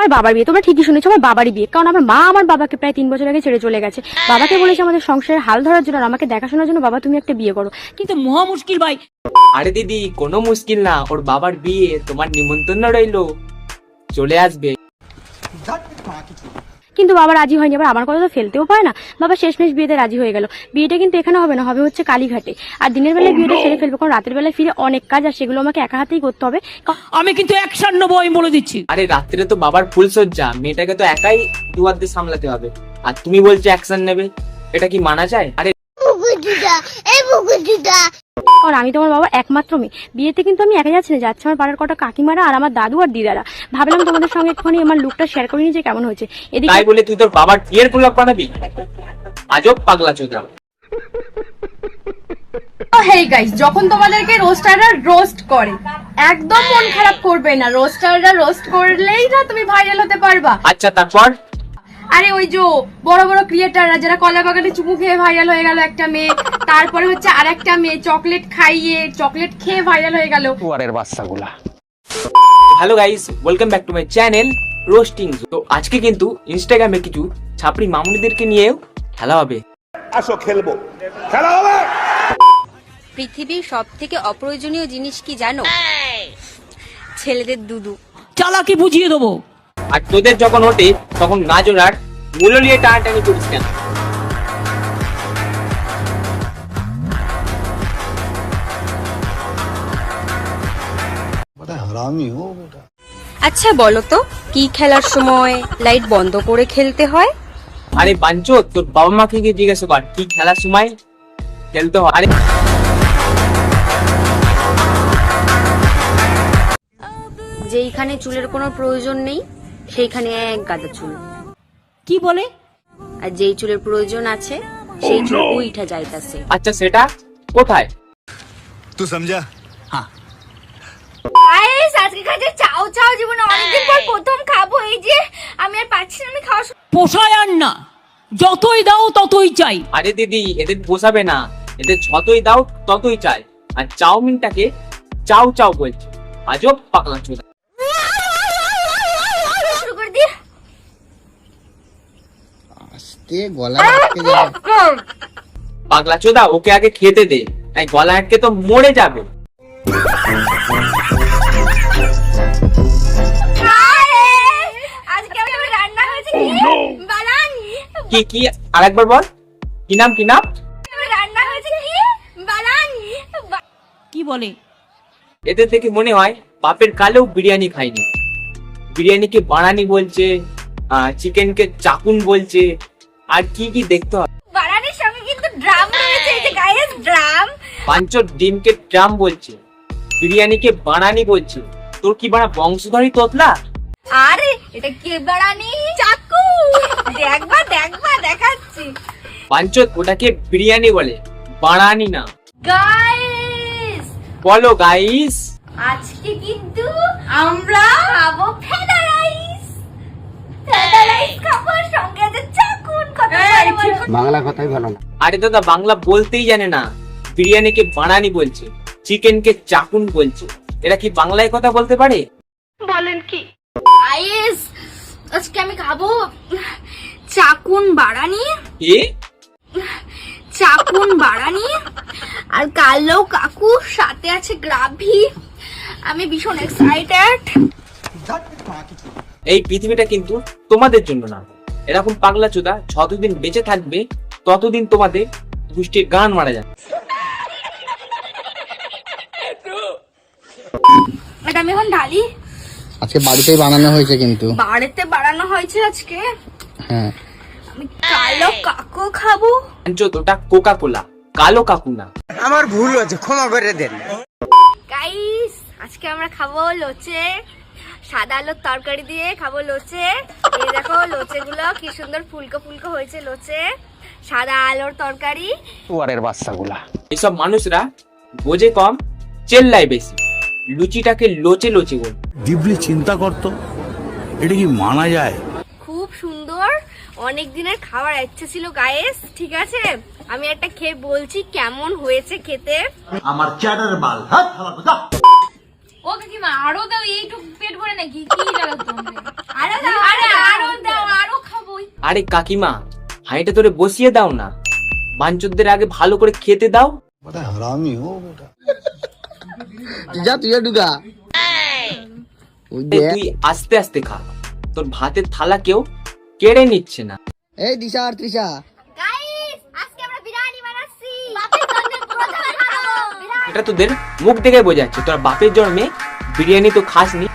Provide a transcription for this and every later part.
আমার বাবার বিয়ে। তোমরা ঠিকই শুনেছো, আমার বাবারই বিয়ে। কারণ আমার মা আমার বাবাকে প্রায় 3 বছর আগে ছেড়ে চলে গেছে। বাবাকে বলেছে আমাদের সংসারের হাল ধরার জন্য আর আমাকে দেখাশোনার জন্য, বাবা তুমি একটা বিয়ে করো। কিন্তু মহা মুশকিল ভাই। আরে দিদি কোনো মুশকিল না, ওর বাবার বিয়ে, তোমার নিমন্ত্রণ রইলো, চলে আসবে। কিন্তু বাবা রাজি হয়নি। আবার আমার কথা তো ফেলতেও পারে না। বাবা শেষমেশ বিয়েতে রাজি হয়ে গেল। বিয়েটা কিন্তু এখানে হবে না, হবে হচ্ছে কালীঘাটে। আর দিনের বেলায় বিয়েটা সেরে ফেলবো, কারণ রাতের বেলায় ফিরে অনেক কাজ আর সেগুলো আমাকে একা হাতেই করতে হবে। আমি কিন্তু 1 আমি বলে দিচ্ছি। আরে রাত্রে তো বাবার ফুল সজ্জা, মেয়েটাকে তো একাই দুয়ার দিয়ে সামলাতে হবে, আর তুমি বলছো অ্যাকশন নেবে, এটা কি মানা যায়? আরে আর আমি তোমার বাবার একমাত্র মেয়ে। বিয়েতে কিন্তু আমি একা যাচ্ছি না, যাচ্ছে আমার পাড়ার কটা কাকিমারা আর আমার দাদু আর দিদারা। ভাবলাম তোমাদের সঙ্গে একটুখানি আমার লুকটা শেয়ার করে নিয়ে যে কেমন হয়েছে। এদিকে তাই বলে তুই তোর বাবার বিয়ের ব্লগ বানাবি? আজব পাগলা চোদা। হেই গাইস, যখন তোমাদেরকে রোস্টাররা রোস্ট করে একদম মন খারাপ করবে না। রোস্টাররা রোস্ট করলেই না তুমি ভাইরাল হতে পারবা। আচ্ছা তারপর? আরে ওই যে বড় বড় ক্রিয়েটাররা যারা কলা বাগানে চুমু খেয়ে ভাইরাল হয়ে গেল একটা মেয়ে, তারপরে হচ্ছে আরেকটা মেয়ে চকলেট খেয়ে ভাইরাল হয়ে গেল। Hello guys, welcome back to my channel roasting. তো আজকে কিন্তু ইনস্টাগ্রামে কিছু ছাপড়ি মামুনিদেরকে নিয়েও খেলা হবে। আসো খেলবো, খেলা হবে। পৃথিবীর সবথেকে অপ্রয়োজনীয় জিনিস কি জানো? ছেলেদের দুদু। চালাকি বুঝিয়ে দেবো। আর তোদের যখন ওঠে তখন গাজরার মূল্য নিয়ে টানাটানি করিস কেন? আচ্ছা বলো তো, কি খেলার সময় লাইট বন্ধ করে খেলতে হয়? আরে বাঞ্চো, তোর বাবা মাকে গিয়ে জিজ্ঞাসা কর কি খেলার সময় খেলতে হয়। আরে যেইখানে চুলের কোনো প্রয়োজন নেই সেইখানে এক গাদা চুল, কি বলে? আর যেই চুলের প্রয়োজন আছে সেই চুল উইঠা যাইতাছে। আচ্ছা সেটা কোথায়? तू समझा? আজকে কাছে চাও জীবনে অনেকদিন পর প্রথম খাবো। এই যে আমি আর পাচ্ছি না, আমি খাওয়া পোষায় আর না, যতই দাও ততই চাই। আরে দিদি এদের পোষাবে না, এদের যতই দাও ততই চাই। আর চাউমিনটাকে চাও চাও বলছে, আজব পাগলা চোদা। শুরু করে দিই। পাগলা চোদা, ওকে আগে খেতে দে, তাই গলা আটকে তো মরে যাবে। আজকে আমার রান্না হয়েছে বানানি। কি কি আরেকবার বল, কি নাম কি নাম? রান্না হয়েছে কি বানানি। কি বলে? এদের থেকে মনে হয় বাপের কালেও বিরিয়ানি খাইনি। বিরিয়ানিকে বানানি বলছে, চিকেনকে চাকুন বলছে, আর কি কি দেখতে হয়। বানানির সঙ্গে কিন্তু ড্রাম রয়েছে, এই যে গাইস ড্রাম। পাঁচর ডিমকে ট্রাম বলছে, বিরিয়ানিকে বানানি বলছে। তোর কি বানা বংশধরী তোতলা? আরে এটা কি বানানি? চাকু। দেখবা দেখাচ্ছি। পাঁচর ওটাকে বিরিয়ানি বলে, বানানি না। গাইস বলো গাইস, আজকে কিন্তু আমরা খাবো ফেদা রাইস। ফেদা রাইস খাবো, সঙ্গে আছে চাকুন। কত বাংলা কথাই ভালো না। আরে দাদা বাংলা বলতেই জানে না, বিরিয়ানিকে বানানি বলছে, চিকেনকে চাকুন বলছে। এরা কি বাংলায় কথা বলতে পারে? বলেন কি গাইস, আজকে আমি খাবো চাকুন বাড়ানি। কি? চাকুন বাড়ানি আর কালো কাকু, সাথে আছে গ্রাভি। আমি ভীষণ এক্সাইটেড। এই পৃথিবীটা কিন্তু তোমাদের জন্য না। এরকম পাগলা চোদা যতদিন বেঁচে থাকবে ততদিন তোমাদের গোষ্ঠীর গান মারা যাবে। এটা আমি এখন ঢালি। আজকে বাড়িতেই বানানো হয়েছে কিন্তু। বাড়িতে বাড়ানো হয়েছে আজকে। হ্যাঁ, আমি কালো কাকু খাবো। ওটা কোকা কোলা, কালো কাকু না। আমার ভুল হয়েছে, ক্ষমা করে দেন। গাইস আজকে আমরা খাবো লোচে, সাদা আলুর তরকারি দিয়ে খাবো লোচে। এই দেখো লোচে গুলো কি সুন্দর ফুলকো ফুলকো হয়েছে। লোচে সাদা আলুর তরকারি। পুয়ারের বাচ্চাগুলা। এসব মানুষরা বোঝে কম, চেল্লায় বেশি। লুচিটাকে লোচে লোচে বল। ডিপলি চিন্তা করতো, এটা কি মানা যায়? খুব সুন্দর, অনেক দিনের খাওয়ার ইচ্ছে ছিল গাইস। ঠিক আছে, আমি একটা খেয়ে বলছি কেমন হয়েছে খেতে। আমার চ্যাটার বাল, হাত হালা কথা। ও কাকিমা আরো দাও, এইটুকু পেট ভরে নাকি? কি লাগা তোমাদের? আরো দাও আরে কাকিমা, হাঁড়িটা ধরে বসিয়ে দাও না, বাঞ্চোদদের আগে ভালো করে খেতে দাও। যা তুই ঢুকা ওই এ, দেখ। তুই আস্তে আস্তে খা, তোর ভাতের থালা কেউ কেড়ে নিচ্ছে না। এই দিশা আর তৃষা, গাইস আজকে আমরা বিরিয়ানি বানাচ্ছি বাপের জন্য প্রথমে খাবো বিরিয়ানি। এটা তোদের মুখ দেখে বোঝা যাচ্ছে তোর বাপের জন্মে বিরিয়ানি তো খাসনি।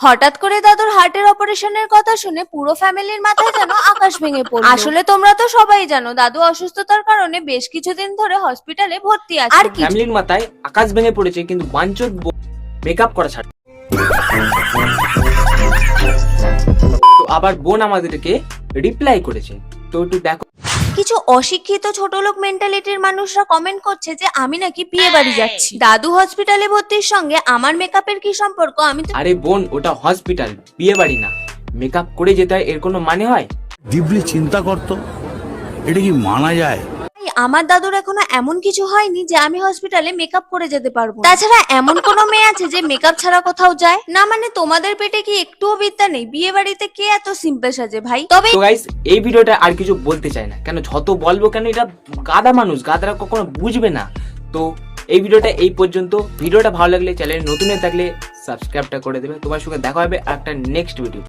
হঠাৎ করে দাদুর হার্টের অপারেশনের কথা শুনে পুরো ফ্যামিলির মাথায় যেন আকাশ ভেঙে পড়ল। আসলে তোমরা তো সবাই জানো দাদু অসুস্থতার কারণে বেশ কিছুদিন ধরে হসপিটালে ভর্তি আছে। আর কি ফ্যামিলির মাথায় আকাশ ভেঙে পড়েছে, কিন্তু বাঞ্চোদ মেকআপ করা ছাড়। তো আবার বোন আমাদেরকে রিপ্লাই করেছে, তো একটু দেখো। কিছু অশিক্ষিত ছোটলোক মেন্টালিটির মানুষরা কমেন্ট করছে যে আমি নাকি বিয়ে বাড়ি যাচ্ছি। দাদু হসপিটালে ভর্তির সঙ্গে আমার মেকআপের কি সম্পর্ক? আমি তো আরে বোন, ওটা হসপিটাল, বিয়ে বাড়ি না। মেকআপ করে যেতে হয় এর কোনো মানে হয়? ডিপলি চিন্তা করতো, এটা কি মানা যায়? আমার দাদুর এখনো এমন কিছু হয়নি যে আমি হসপিটালে মেকআপ করে যেতে পারবো। তাছাড়া এমন কোনো মেয়ে আছে যে মেকআপ ছাড়া কোথাও যায় না? মানে তোমাদের পেটে কি একটুও বিদ্যা নেই? বিয়ে বাড়িতে কে এত সিম্পল সাজে ভাই? তবে তো গাইস, এই ভিডিওটা আর কিছু বলতে চাই না, কেন যত বলবো কেন, এটা গাদা মানুষ, গাদারা কখনো বুঝবে না। তো এই ভিডিওটা এই পর্যন্ত। ভিডিওটা ভালো লাগলে, চ্যানেলে নতুন হয়ে থাকলে সাবস্ক্রাইবটা করে দেবে। তোমার সঙ্গে দেখা হবে একটা নেক্সট ভিডিও।